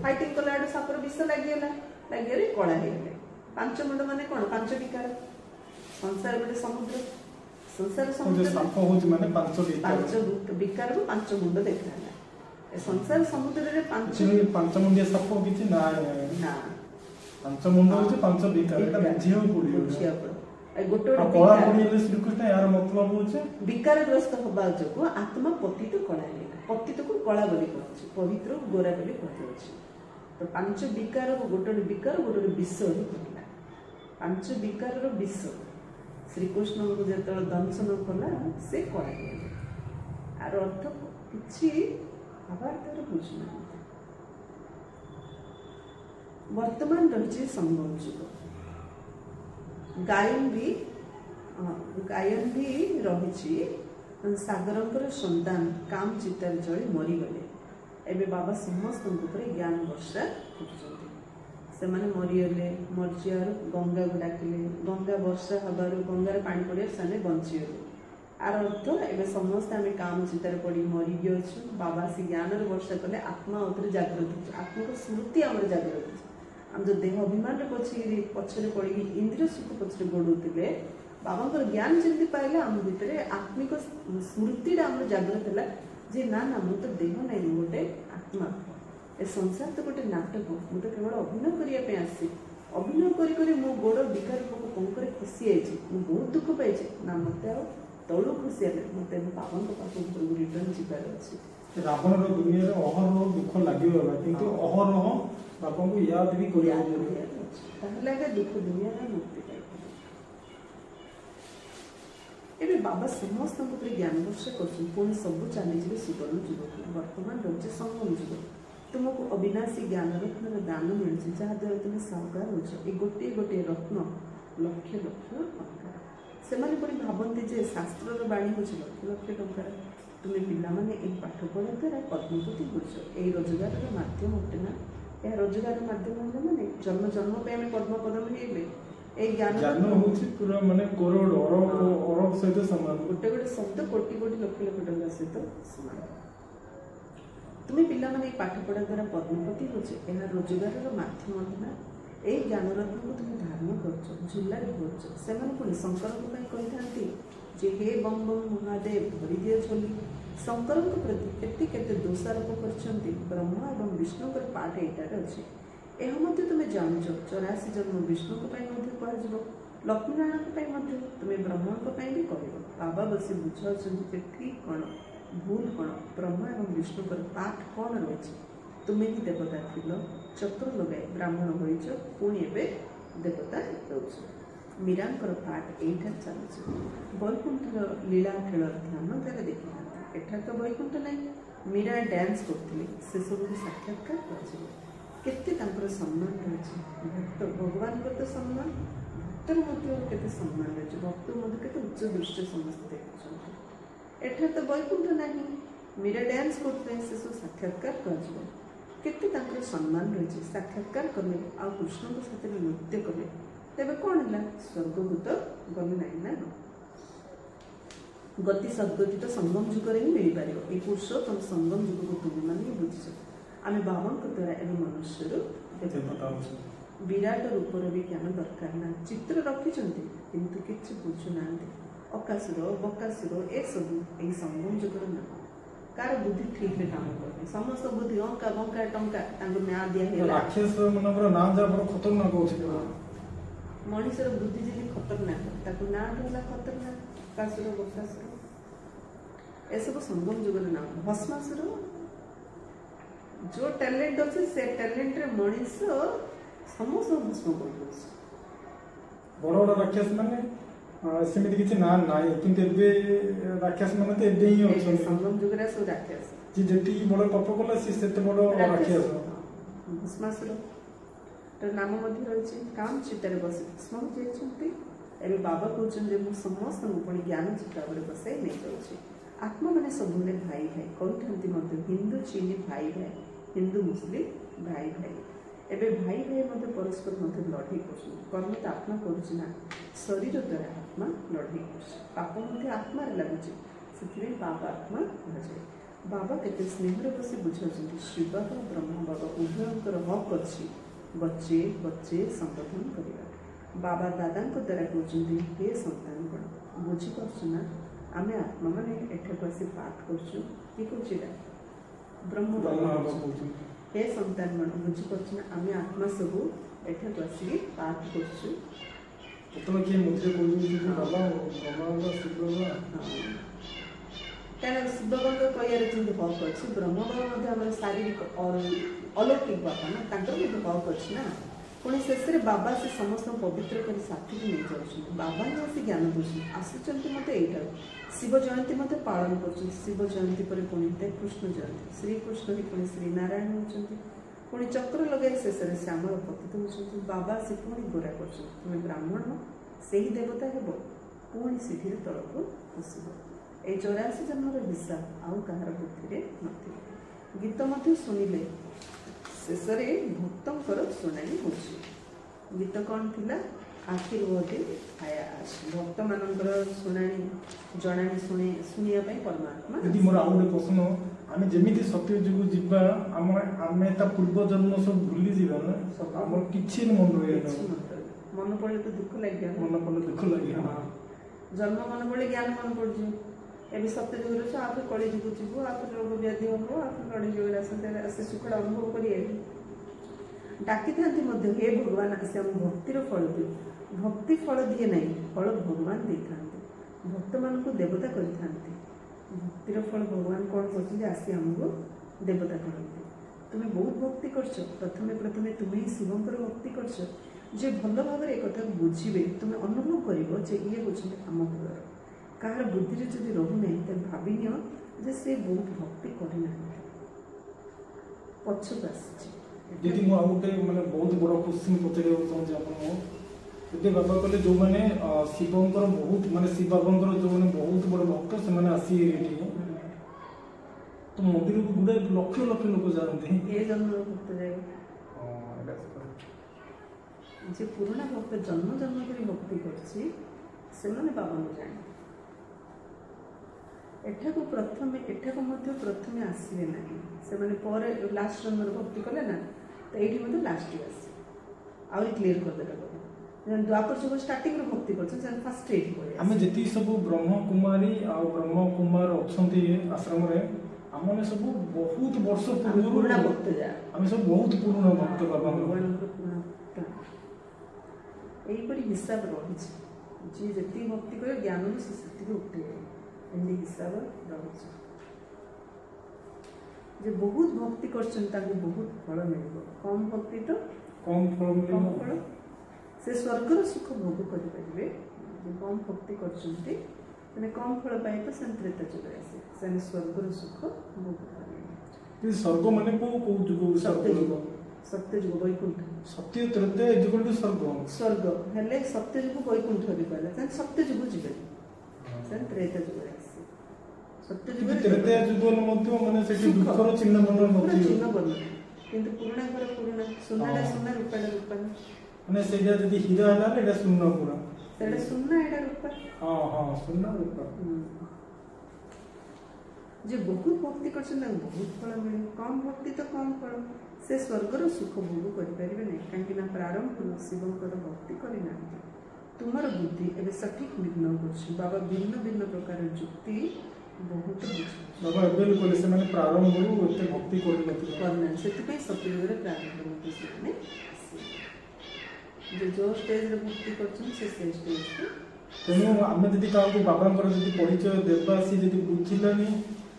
फाइटिंग कले आडो सापर विष लागियला लागियरे कळा हेले 5 मुंड माने कोन 5 विकार संसार गोटे समुद्र संसार समुद्र साप होची माने 5 विकार को 5 मुंड देखाला ଏ ସଂସାର ସମୁଦ୍ରରେ ପାଞ୍ଚ ମୁଣ୍ଡିଆ ସାପ କିଛି ନା ପାଞ୍ଚ ମୁଣ୍ଡ ହଉଛି ପାଞ୍ଚ ବିକାର, ଏଟା ବୁଝିବାକୁ ପଡିବ। ଗୋଟେ କଳା ପଡିଗଲେ ଶ୍ରୀକୃଷ୍ଣ ଏହାର ମତଲବ ହଉଛି ବିକାରଗ୍ରସ୍ତ ହବା ଯୋଗୁ ଆତ୍ମା ପତିତ କଳା ହେଇଗଲା। ପତିତକୁ କଳା ବୋଲି କୁହାଯାଉଛି, ପବିତ୍ର ଗୋରା ବୋଲି କୁହାଯାଉଛି। ତ ପାଞ୍ଚ ବିକାର ଗୋଟେ ବିକାର ଗୋଟେ ବିଷ କହିଲା। ପାଞ୍ଚ ବିକାରର ବିଷ ଶ୍ରୀକୃଷ୍ଣଙ୍କୁ ଯେତେବେଳେ ଦଂଶନ କଲା ସେ କଳା ହେଇଗଲା। ଆର ଅର୍ଥ କିଛି ଭାବାର୍ଥରେ ବୁଝୁନାହାନ୍ତି। ବର୍ତ୍ତମାନ ରହିଛି ସଙ୍ଗମ ଯୁଗ। ଗାୟନ ବି ରହିଛି। ସାଗରଙ୍କର ସନ୍ତାନ କାମ ଚିତାରେ ଜଳି ମରିଗଲେ। ଏବେ ବାବା ସମସ୍ତଙ୍କ ଉପରେ ଜ୍ଞାନ ବର୍ଷା କରୁଛନ୍ତି। ସେମାନେ ମରିଗଲେ, ମରିଯିବାରୁ ଗଙ୍ଗାକୁ ଡାକିଲେ, ଗଙ୍ଗା ବର୍ଷା ହେବାରୁ ଗଙ୍ଗାରେ ପାଣି ପଡ଼ିବା ସେମାନେ ବଞ୍ଚିଗଲେ। ଆର ଅର୍ଥ ଏବେ ସମସ୍ତେ ଆମେ କାମ ଚିତାରେ ପଡ଼ି ମରିକି ଅଛୁ। ବାବା ସେ ଜ୍ଞାନର ବର୍ଷା କଲେ, ଆତ୍ମା ଉପରେ ଜାଗ୍ରତ ହେଉଛି। ଆତ୍ମାର ସ୍ମୃତି ଆମର ଜାଗ୍ରତ ହେଉଛି। ଆମେ ଯେଉଁ ଦେହ ଅଭିମାନର ପଛରେ ପଡ଼ିକି ଇନ୍ଦ୍ରିୟ ସୁଖ ପଛରେ ଗୋଡ଼ଉଥିଲେ, ବାବାଙ୍କର ଜ୍ଞାନ ଯେମିତି ପାଇଲେ ଆମ ଭିତରେ ଆତ୍ମିକ ସ୍ମୃତିଟା ଆମର ଜାଗ୍ରତ ହେଲା ଯେ ନା ନା ମୁଁ ତ ଦେହ ନାହିଁ, ମୁଁ ଗୋଟେ ଆତ୍ମା। ଏ ସଂସାର ତ ଗୋଟେ ନାଟକ, ମୁଁ ତ କେବଳ ଅଭିନୟ କରିବା ପାଇଁ ଆସିଛି। ଅଭିନୟ କରି କରି ମୋ ଗୋଡ଼ ବିକାର ପଙ୍କରେ ଖସି ଯାଇଛି, ମୁଁ ବହୁତ ଦୁଃଖ ପାଇଛି। ନା ମୋତେ ଆଉ ତଳୁ ଖୁସି ହେଲେ ମୋତେ ବାବାଙ୍କ ପାଖକୁ ରିଟର୍ନ ଯିବାର ଅଛି। ରାବଣର ଦୁନିଆରେ ଅହରହ ଦୁଃଖ ଲାଗିଗଲା, କିନ୍ତୁ ଅହରହ ବାପାଙ୍କୁ ୟାଦ ବି କରିବାକୁ ପଡ଼ିବ। ତାହେଲେ ଆଗେ ଦୁଃଖ ଦୁନିଆରେ ମୁକ୍ତି ପାଇବ। ଏବେ ବାବା ସମସ୍ତଙ୍କ ଉପରେ ଜ୍ଞାନ ବର୍ଷା କରୁଛନ୍ତି। ପୁଣି ସବୁ ଚାଲିଯିବେ ସୁବର୍ଣ୍ଣ ଯୁଗକୁ। ବର୍ତ୍ତମାନ ରହୁଛି ସଙ୍ଗମ ଯୁଗ। ତୁମକୁ ଅବିନାଶୀ ଜ୍ଞାନ ରତ୍ନର ଦାନ ମିଳୁଛି, ଯାହାଦ୍ୱାରା ତୁମେ ସାହୁକାର ହେଉଛ। ଏ ଗୋଟିଏ ଗୋଟିଏ ରତ୍ନ ଲକ୍ଷ ଲକ୍ଷ ଟଙ୍କା। ସେମାନେ ପୁଣି ଭାବନ୍ତି ଯେ ଶାସ୍ତ୍ରର ବାଣୀ ହେଉଛି ଲକ୍ଷ ଲକ୍ଷ ଟଙ୍କାର। ତୁମେ ପିଲାମାନେ ଏହି ପାଠ ପଢ଼ା ଦ୍ୱାରା ପଦ୍ମପତି ହେଉଛ। ଏହି ରୋଜଗାରର ମାଧ୍ୟମ ଅଟେ ନା? ଏହା ରୋଜଗାର ମାଧ୍ୟମ ହେଲା ମାନେ ଜନ୍ମ ଜନ୍ମ ପାଇଁ ଆମେ ପଦ୍ମପଦମ ହେଇଗଲେ। এই জ্ঞান হচ্ছে পুরো মানে করোড় অরব সহিত সমান। গোটে গোটে শব্দ কোটি কোটি লক্ষ লক্ষ টଙ୍କା সହିତ ସମାନ। ତୁମେ ପିଲାମାନେ ଏଇ ପାଠ ପଢ଼ା ଦ୍ୱାରା ପଦ୍ମପତି ହେଉଛ। ଏହା ରୋଜଗାରର ମାଧ୍ୟମ ନା? ଏଇ ଜ୍ଞାନରତ୍ନକୁ ତୁମେ ଧାରଣ କରୁଛ, ଝୁଲାରେ କରୁଛ। ସେମାନେ ପୁଣି ଶଙ୍କରଙ୍କ ପାଇଁ କହିଥାନ୍ତି ଯେ ହେ ବମ୍ ବମ୍ ମହାଦେବ ଭରିଦିଅ ଝୋଲି। ଶଙ୍କରଙ୍କ ପ୍ରତି କେତେ କେତେ ଦୋଷାରୋପ କରିଛନ୍ତି। ବ୍ରହ୍ମା ଏବଂ ବିଷ୍ଣୁଙ୍କର ପାଠ ଏଇଟାରେ ଅଛି। ଏହା ମଧ୍ୟ ତୁମେ ଜାଣୁଛ 84 ଜନ୍ମ ବିଷ୍ଣୁଙ୍କ ପାଇଁ ମଧ୍ୟ କୁହାଯିବ, ଲକ୍ଷ୍ମୀନାରାୟଣଙ୍କ ପାଇଁ ମଧ୍ୟ, ତୁମେ ବ୍ରହ୍ମାଙ୍କ ପାଇଁ ବି କହିବ। ବାବା ବସି ବୁଝାଉଛନ୍ତି ଯେ ଠିକ୍ କ'ଣ ଭୁଲ କ'ଣ, ବ୍ରହ୍ମା ଏବଂ ବିଷ୍ଣୁଙ୍କର ପାଠ କ'ଣ ରହିଛି। ତୁମେ ହିଁ ଦେବତା ଥିଲ, ଚକ୍ର ଲଗାଇ ବ୍ରାହ୍ମଣ ହୋଇଛ, ପୁଣି ଏବେ ଦେବତା ହେଉଛ। ମୀରାଙ୍କର ପାଠ ଏଇଠାରେ ଚାଲୁଛି। ବୈକୁଣ୍ଠର ଲୀଳା ଖେଳ ଧ୍ୟାନ ଦ୍ୱାରା ଦେଖିଥାନ୍ତି। ଏଠାରେ ତ ବୈକୁଣ୍ଠ ନାହିଁ। ମୀରା ଡ୍ୟାନ୍ସ କରୁଥିଲେ, ସେସବୁକୁ ସାକ୍ଷାତକାର କରାଯିବ। କେତେ ତାଙ୍କର ସମ୍ମାନ ରହିଛି। ଭକ୍ତ ଭଗବାନଙ୍କର ତ ସମ୍ମାନ, ଭକ୍ତର ମଧ୍ୟ କେତେ ସମ୍ମାନ ରହିଛି। ଭକ୍ତ ମଧ୍ୟ କେତେ ଉଚ୍ଚ ଦୃଷ୍ଟି ସମସ୍ତେ ଦେଖୁଛନ୍ତି। ଏଠାରେ ତ ବୈକୁଣ୍ଠ ନାହିଁ। ମୀରା ଡ୍ୟାନ୍ସ କରୁଥିଲେ, ସେସବୁ ସାକ୍ଷାତକାର କରାଯିବ। କେତେ ତାଙ୍କର ସମ୍ମାନ ରହିଛି। ସାକ୍ଷାତକାର କଲେ ଆଉ କୃଷ୍ଣଙ୍କ ସାଥିରେ ନୃତ୍ୟ କଲେ, ତେବେ କ'ଣ ହେଲା? ସ୍ୱର୍ଗକୁ ତ ଗଲେ ନାହିଁ ନା। ଗତି ସଦ୍ଗତି ତ ସଙ୍ଗମ ଯୁଗରେ ହିଁ ମିଳିପାରିବ। ଏଇ ପୁରୁଷୋତ୍ତମ ସଙ୍ଗମ ଯୁଗକୁ ତୁମେମାନେ ହିଁ ବୁଝିଛ। ଆମେ ବାବାଙ୍କ ଦ୍ୱାରା ଏବେ ମନୁଷ୍ୟରୁ ବିରାଟ ରୂପର ବି ଜ୍ଞାନ ଦରକାର ନା। ଚିତ୍ର ରଖିଛନ୍ତି କିନ୍ତୁ କିଛି ବୁଝୁନାହାନ୍ତି। ଅକାସୁର ବକାସୁର ଏସବୁ ଏଇ ସଙ୍ଗମ ଯୁଗର ନାମ। କାହାର ବୁଦ୍ଧି ଠିକରେ କାମ କରୁନି। ସମସ୍ତ ବୁଦ୍ଧି ଅଙ୍କା ବଙ୍କା ଟଙ୍କା ତାଙ୍କୁ ନାଁ ଦିଆ ହେଇଗଲା। ରାକ୍ଷସ ମାନଙ୍କର ନାଁ ଯାହା ବଡ଼ ଖତରନାକ ଅଛି। ମଣିଷର ବୁଦ୍ଧି ଯଦି ଖତରନାକ, ତାକୁ ନାଁ ଦିଆହେଲା ଖତରନାକ। ଅକାସୁର ବକାସୁର ଏସବୁ ସଙ୍ଗମ ଯୁଗର ନାମ। ଭସ୍ମାସୁର जो टैलेंट अच्छे से टैलेंट रे मनीष समस्त भस्म करदोस। बड़ बड़ राक्षस माने सेमिति किछि ना नाही, किंतु एबे राक्षस माने तो एबे ही अछन। संगम जुगरा सो राक्षस जी जेति बड़ पाप कला से सेते बड़ राक्षस। भस्मासुर तो नाम मध्ये रहछि। काम चितारे बसे भस्म जेछंती। एबे बाबा कहउछन जे मु समस्त पुणी ज्ञान चितारे बसे नै जाउछि। आत्मा माने सबुले भाई भाई कहउछंती मध्ये हिंदू चीनी भाई भाई, हिंदू मुस्लिम भाई भाई। एबे भाई भाई मध्य परस्पर मध्य लड़ाई कर। कर्म तो आत्मा करुच ना, शरीर द्वारा आत्मा लड़ाई कर। पाप मध्य आत्मा लगुच, से पाप आत्मा कहुए। बाबा केते स्नेहर बसी बुझाउछंती शिव बाबा ब्रह्मा बाबा उभयंकर हक अच्छी बच्चे बच्चे संबोधन करिबा। बाबा दादांक द्वारा कहउछंती हे संतान गण बुझी पाछना आमे आत्मा माने एठाक आसी पाठ करछु। कि कहउछिला ब्रह्म ब्रह्म बाबा बाबा कहउछन कहउछन हे संतान मन बुझी पछन आमे आत्मा सब एठा बसी पाठ करछु तो के मुझे कोई बाबा बाबा शिव बाबा कारण शिव बाबा कहयार जेंति हक अछि ब्रह्म बाबा मध्ये हमर शारीरिक और अलौकिक बाबा ना तांकर मध्ये हक अछि ना पुणी शेष बाबा से समस्त पवित्र कर साथी को नहीं जाऊँ बाबा ही आसी ज्ञान दूसरी आसुच्च मत यहीटा शिव जयंती मत पालन कर शिव जयंती पर पुणी कृष्ण जयंती श्रीकृष्ण ही पुणी श्रीनारायण होती पुणी चक्र लगे शेष श्यामल पतित होती बाबा से पुणी गोरा कर तुम्हें ब्राह्मण से ही देवता हेब पुणी सीढ़ी तल को खसब ये 84 जन्मर हिसाब आउ कहार बुद्धि न गीत मत शुणिले शेष भक्तर शुणाणी हो गीत कौन थिला आखिर वो दिन आया आज भक्त मानकर शुणाणी जनाणी शुणिया परमात्मा यदि मोर आउ गोटे प्रश्न आमे जेमिति सत्य जुग जिबा आमे ता पूर्व जन्म सब भूली जिबा ना सब हमर किछि न मन रहे मन पड़े तो दुख लग गया मन पड़े दुख लगे जन्म मन पड़े ज्ञान मन पड़ जो एबे सत्य जुग रे आप कଳି जुग जीवो आप रोग व्याधि हो आप कଳି जुग आसे सुखड़ा अनुभव करिए डाकी थांती मध्य हे भगवान आसे हम भक्तिर फल दियो भक्ति फल दिए नहीं फल भगवान दे थांते भक्त मान को देवता करि थांते भक्तिर फल भगवान कौन करते आसी हमको देवता करते तुम्हें बहुत भक्ति करछ प्रथमे तुम्हें ही शिवंकर भक्ति करछ जे भल भाव एक कथा बुझे तुम्हें अनुभव करिवो जे ये होछन आम घर कहार बुद्धि रे जदि रहु नहीं त भाबिनियो जे से बहुत भक्ति करि ना पछक आसी दीदी मु आउ गोटे माने बहुत बड़ क्वेश्चन पचारे चाहूँ आपन ये बाबा कहले जो मैंने शिवंकर बहुत माने शिव बाबांकर जो मैंने बहुत बड़ भक्त से माने आसी एठी तो मंदिर को गुडे लक्ष लक्ष लोग जानते ये जन्म भक्त जाए जे पुराना भक्त जन्म जन्म करी भक्ति करछि से माने बाबा को जाने एठाको प्रथमे आसवे ना से माने पर लास्ट जन्म भक्ति कले ना तो एठी मते लास्ट आसी आउरी क्लियर कर देला जन द्वापर सब स्टार्टिंग रो भक्ति करछ जन फर्स्ट एठी पड़े हमें जति सब ब्रह्म कुमारी आ ब्रह्म कुमार अछंती आश्रम रे हमने सब बहुत वर्ष पूर्व पुराना भक्त जा हम सब बहुत पुराना भक्त बाबा भगवान को पुराना भक्त एही परि हिसाब रही जी जति भक्ति करे ज्ञान से शक्ति को उठे एंडी हिसाब रही जे बहुत भक्ति करछन ताके बहुत फल मिलबो कम भक्ति तो कम फल कम फल से स्वर्गर सुख भोग करि परिबे जे कम भक्ति करछन्ते माने कम फल पाए तो संतृत चले आसे से स्वर्गर सुख भोग करिबे ये स्वर्ग माने को जुग सत्य जुग वैकुंठ सत्य त्रेता जुग टू स्वर्ग हेले सत्य जुग वैकुंठ भी कहला से सत्य जुग जिबे से त्रेता जुग आसे सत्य जुग त्रेता जुग मध्य माने सेठी दुखर चिन्ह मन मध्य चिन्ह बन किंतु पुराना घर पुराना सोनाडा सोना रूपाडा रूपा माने सेटा जदी हीरा हला एटा सुन्ना पूरा सेटा सुन्ना एटा रूपा हां हां सुन्ना रूपा जे बहुत भक्ति करछन ना बहुत फल मिले कम भक्ति तो कम फल से स्वर्गर सुख भोग करि परिबे नै काहे ना प्रारंभ शिवंकर भक्ति करि ना तुम्हार बुद्धि एबे सठिक निर्णय करछि बाबा भिन्न भिन्न प्रकार युक्ति बहुत बाबा एबेल कोले से माने प्रारंभ हो एते भक्ति करि नथि करना सेति पे सत्युग रे प्रारंभ होते से जे जो स्टेज रे भक्ति करछन से स्टेज पे तेणु आमे जदि काहू बाबांकर जदि परिचय देबा सी जदि बुझिलानी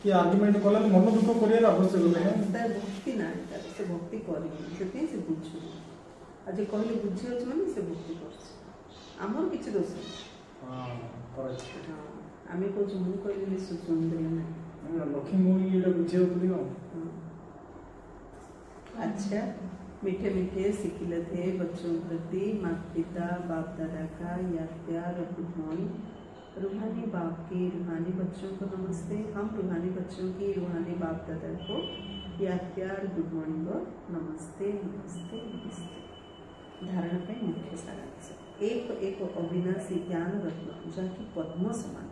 कि आर्गुमेंट कला मन दुख करियर आवश्यक नै तार भक्ति ना से भक्ति करी से से बुझु आज कहले बुझि अछि माने से भक्ति करछ हमर किछ दोष हां करेक्ट आमे को जो मु कहले से सुंदर नै लक्ष्मी मोनी एटा बुझियो पड़ियो अच्छा मीठे मीठे सिखिले थे बच्चों प्रति माता पिता बाप दादा का याद प्यार और गुड मॉर्निंग रूहानी बाप की रूहानी बच्चों को नमस्ते हम रूहानी बच्चों की रूहानी बाप दादा को याद प्यार गुड मॉर्निंग और नमस्ते नमस्ते नमस्ते धारणा पे मुख्य सारांश एक एक अविनाशी ज्ञान रत्न जहाँकि पद्म समान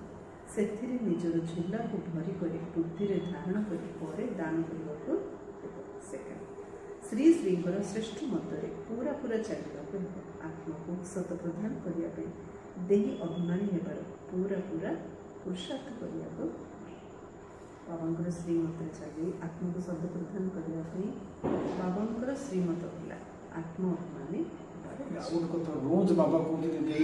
से निजर झूला को भरी कर बुद्धि रे धारण कर दान करने को सेकेंड श्री श्रींकर श्रेष्ठ मतरे पूरा पूरा चलने आत्मा को सत प्रदान करने देही अभिमानी हेबार पूरा पूरा पुरुषार्थ करने बाबा श्रीमत चली आत्मा को शब्द प्रदान करने बाबा श्रीमत था आत्मा माने कथा रोज बाबा कहते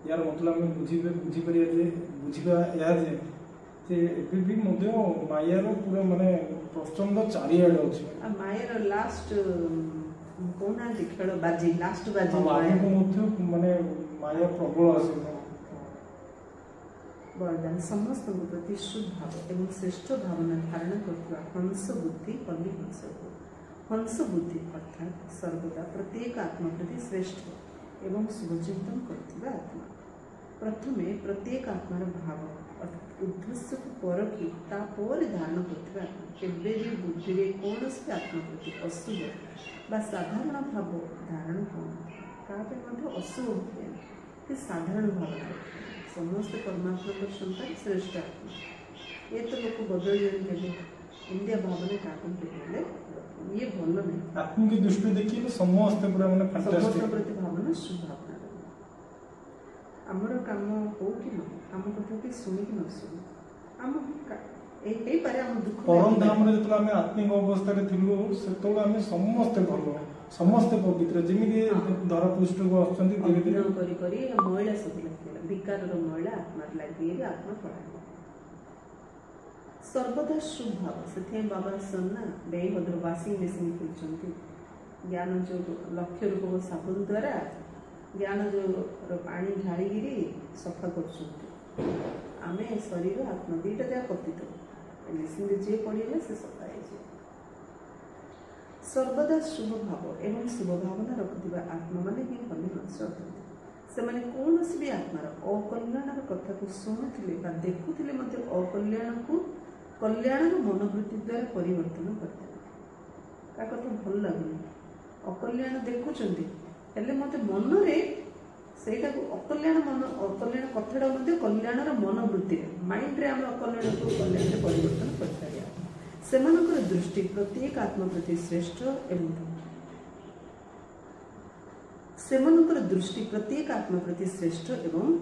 यार मतलब आम बुझीपर बुझा मायार पूरा माने प्रचंड चारिआड अच्छे मायार लास्ट कहना खेल बाजी लास्ट बाजी माने माया प्रबल आसे वरदान समस्त प्रति शुद्ध भाव एवं श्रेष्ठ भावना धारण करथिबा हंस बुद्धि कलि हंस बुद्धि अर्थात सर्वदा प्रत्येक आत्मा प्रति श्रेष्ठ एवं शुभचिंतन करथिबा आत्मा प्रथमे प्रत्येक आत्मार भाव उद्देश्य को परखी तापर धारण करथिबा आत्मा केबे भी बुद्धि रे कोनोसी आत्मा प्रति अशुभ बा साधारण भाव धारण करना काबे मध्य अशुभ कि साधारण भाव समस्त परमात्मा को संतान श्रेष्ठ आत्मा ये तो लोग बदल इंडिया भावना काटन के ये भल नहीं आत्मा की दृष्टि देखिए समस्त पूरा माने समस्त प्रति भावना शुभ भावना आमर काम हो कि न आम कथा कि सुनी कि न सुनी आम एई पारे आम दुख परम धाम रे जतला हमें आत्मिक अवस्था रे थिलु सेतो हमें समस्त भलो समस्त पवित्र जेमिति धरा पृष्ठ को आछंती धीरे धीरे करी करी महिला सब लागला विकार रो महिला आत्मा लागि आत्मा पड़ा सर्वदा शुभ भाव से बाबा सन्ना बेहद्र वाशिंग मेसीन खुलचंती ज्ञान जो लक्ष्य रूप साबुन द्वारा ज्ञान जो पानी ढाळिगिरी सफा करछंती आमे शरीर आत्मा दीटा जा पतित मेसीन जे पड़िले से सफा है सर्वदा शुभ भाव एवं शुभ भावना रखुवा आत्मा माने ही कली मनुष्य से माने कौनसी भी आत्मार अकल्याणर कथा को शुणुले देखुले अकल्याण को कल्याणर मनोवृत्ति द्वारा परिवर्तन करते का कथा भल लगुनि अकल्याण देखुचंती हेले मते मनरे सेटा को अकल्याण मन अकल्याण कथाटा मते कल्याणर मनोवृत्ति माइंड रे हम अकल्याण को कल्याण रे परिवर्तन करता सेमानकर दृष्टि प्रत्येक आत्मा प्रति श्रेष्ठ एवं सेमानकर दृष्टि प्रत्येक आत्मा प्रति श्रेष्ठ एवं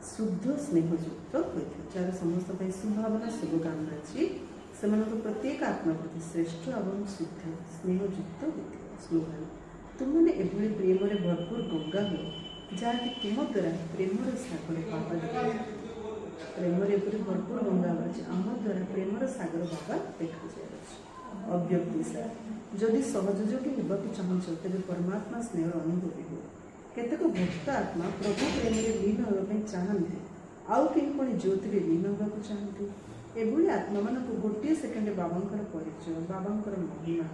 शुद्ध स्नेहयुक्त होइथे जार समस्त पई संभावना शुभकामना अछि सेमानकर प्रत्येक आत्मा प्रति श्रेष्ठ एवं शुद्ध स्नेहयुक्त होइथे स्लोगन तुमने एभली प्रेम रे भरपूर गंगा हो जाकि तुम द्वारा प्रेम रे सागर पापा देखा प्रेम भरपूर गंगा अच्छे आम द्वारा प्रेम सागर बाबा देखा अव्यक्ति सार जदि सहयोगी होगा चाहूँ तेज परमात्मा स्नेह अनुभूति हो केतक भक्त आत्मा प्रभु प्रेम लीन होगा चाहते आउ कहीं पुणी ज्योति लीन होगा चाहते एभली आत्मा मान गोटे सेकेंड बाबांकर परिचय बाबांकर महिमा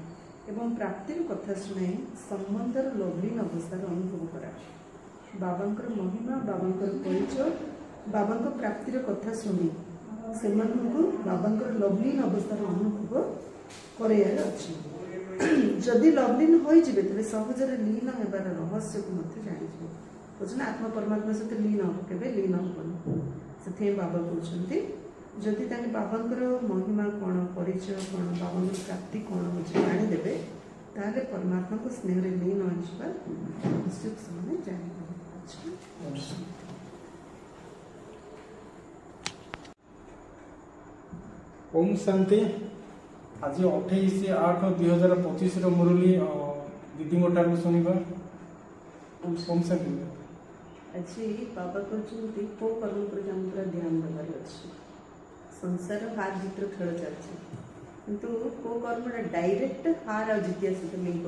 एवं प्राप्तिर कथा शुणाई संबंधर लवलीन अवस्थार अनुभव करा बाबांकर महिमा बाबांकर परिचय बाबांक प्राप्तिर कथा शुणी से बाबांकर लवलीन अवस्थार अनुभव करार अच्छी जदि लवलीन हो सहजरे लीन होबार रहस्य को जानी बुझना आत्मा परमात्मा सहित लीन हम के लीन हम से बाबा कहते जदि बाबांकर महिमा कौन परिचय कौन बाबांकर प्राप्ति कौन अच्छे जानीदेवे ताले परमात्मा को स्नेह लीन होगा रहस्य से जानी ओम शांति आज 28/8/2025 मुरली दीदी ठार शुणा ओम शांति आज बाबा कहते को कर्म पर पूरा ध्यान देवार अच्छे संसार हार जितर खेल चलती किंतु को कर्म डायरेक्ट हार आ जितिया सहित लिंक